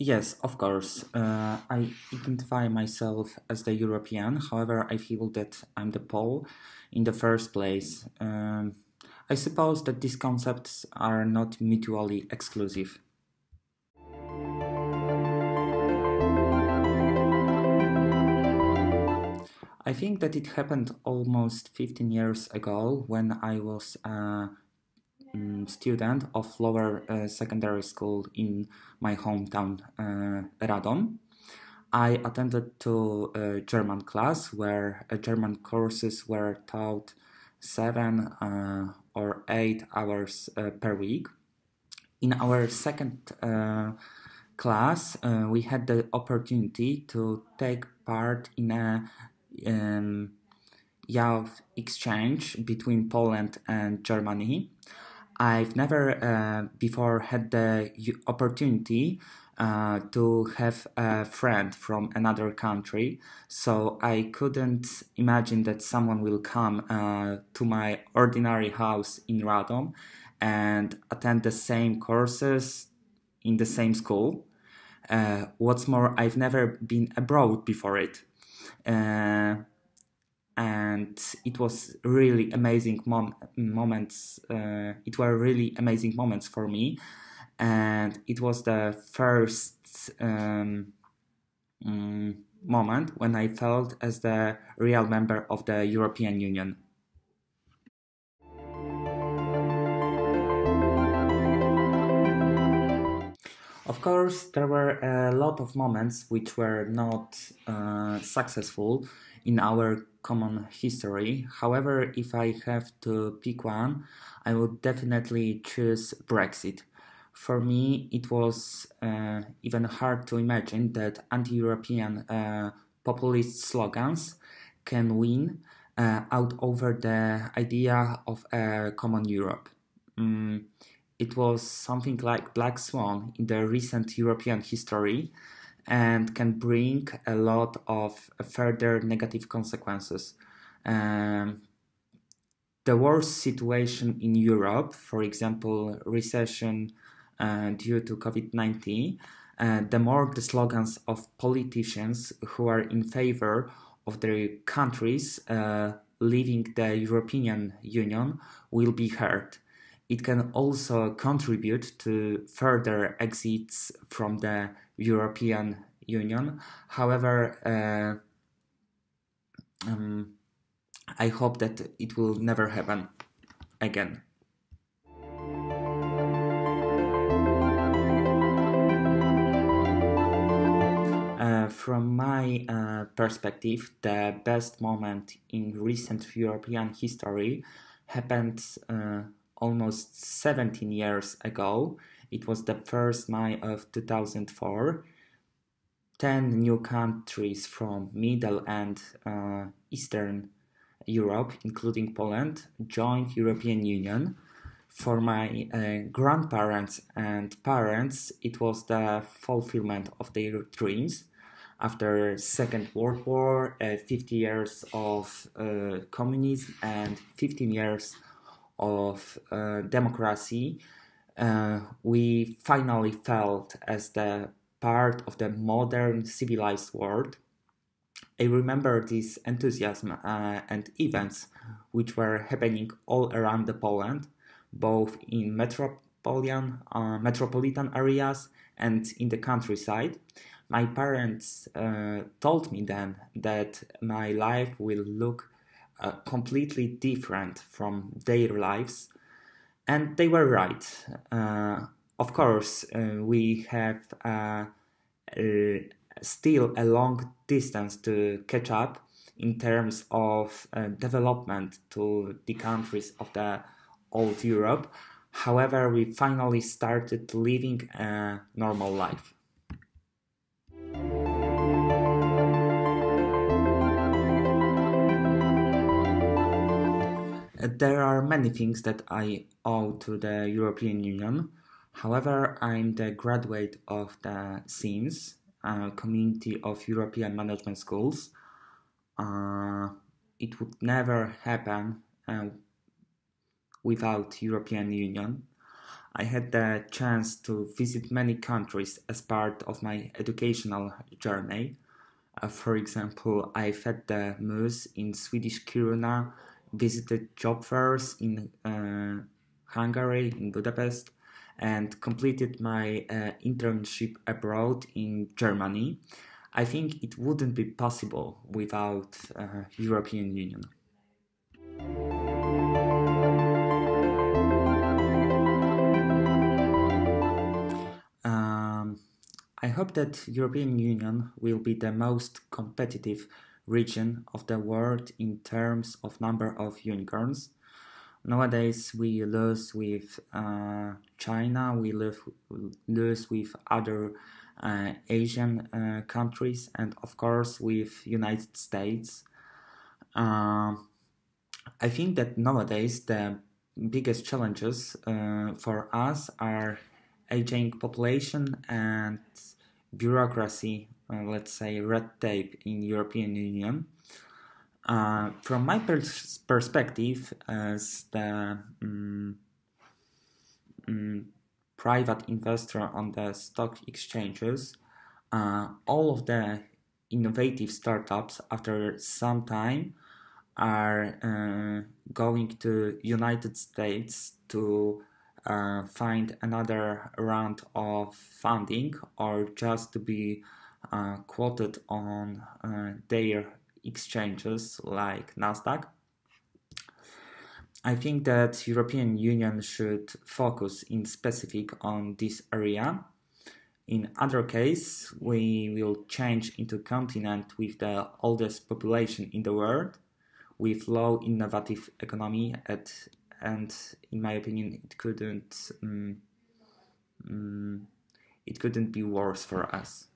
Yes, of course. I identify myself as the European. However, I feel that I'm the Pole in the first place. I suppose that these concepts are not mutually exclusive. I think that it happened almost 15 years ago when I was a student of lower secondary school in my hometown, Radom. I attended to a German class where German courses were taught 7 or 8 hours per week. In our second class, we had the opportunity to take part in a um, youth exchange between Poland and Germany. I've never before had the opportunity to have a friend from another country, so I couldn't imagine that someone will come to my ordinary house in Radom and attend the same courses in the same school. What's more, I've never been abroad before it. Uh, and it was really amazing moments. It were really amazing moments for me, and it was the first moment when I felt as the real member of the European Union. Of course, there were a lot of moments which were not successful in our common history. However, if I have to pick one, I would definitely choose Brexit. For me, it was even hard to imagine that anti European populist slogans can win out over the idea of a common Europe. Mm, it was something like Black Swan in the recent European history and can bring a lot of further negative consequences. Um, the worst situation in Europe, for example, recession due to COVID-19, the more the slogans of politicians who are in favor of their countries leaving the European Union will be heard. It can also contribute to further exits from the European Union. However, I hope that it will never happen again. From my perspective, the best moment in recent European history happened almost 17 years ago. It was the 1st May of 2004. 10 new countries from Middle and Eastern Europe, including Poland, joined European Union. For my grandparents and parents, it was the fulfillment of their dreams. After Second World War, 50 years of communism and 15 years of democracy, we finally felt as the part of the modern civilized world. I remember this enthusiasm and events which were happening all around the Poland, both in metropolitan areas and in the countryside. My parents told me then that my life will look completely different from their lives, and they were right. Of course, we have uh, still a long distance to catch up in terms of development to the countries of the old Europe. However, we finally started living a normal life. There are many things that I owe to the European Union. However, I'm the graduate of the SIMS, Community of European Management Schools. Uh, it would never happen without European Union. I had the chance to visit many countries as part of my educational journey. For example, I fed the moose in Swedish Kiruna, visited job fairs in Hungary, in Budapest, and completed my internship abroad in Germany. I think it wouldn't be possible without European Union. Um, I hope that European Union will be the most competitive region of the world in terms of number of unicorns. Nowadays, we lose with China, lose with other Asian countries, and of course with United States. Uh, I think that nowadays the biggest challenges for us are aging population and bureaucracy, let's say red tape in European Union. From my perspective, as the private investor on the stock exchanges, all of the innovative startups after some time are going to United States to find another round of funding or just to be quoted on their exchanges like Nasdaq. I think that European Union should focus in specific on this area. In other case, we will change into continent with the oldest population in the world, with low innovative economy and in my opinion it couldn't be worse for us.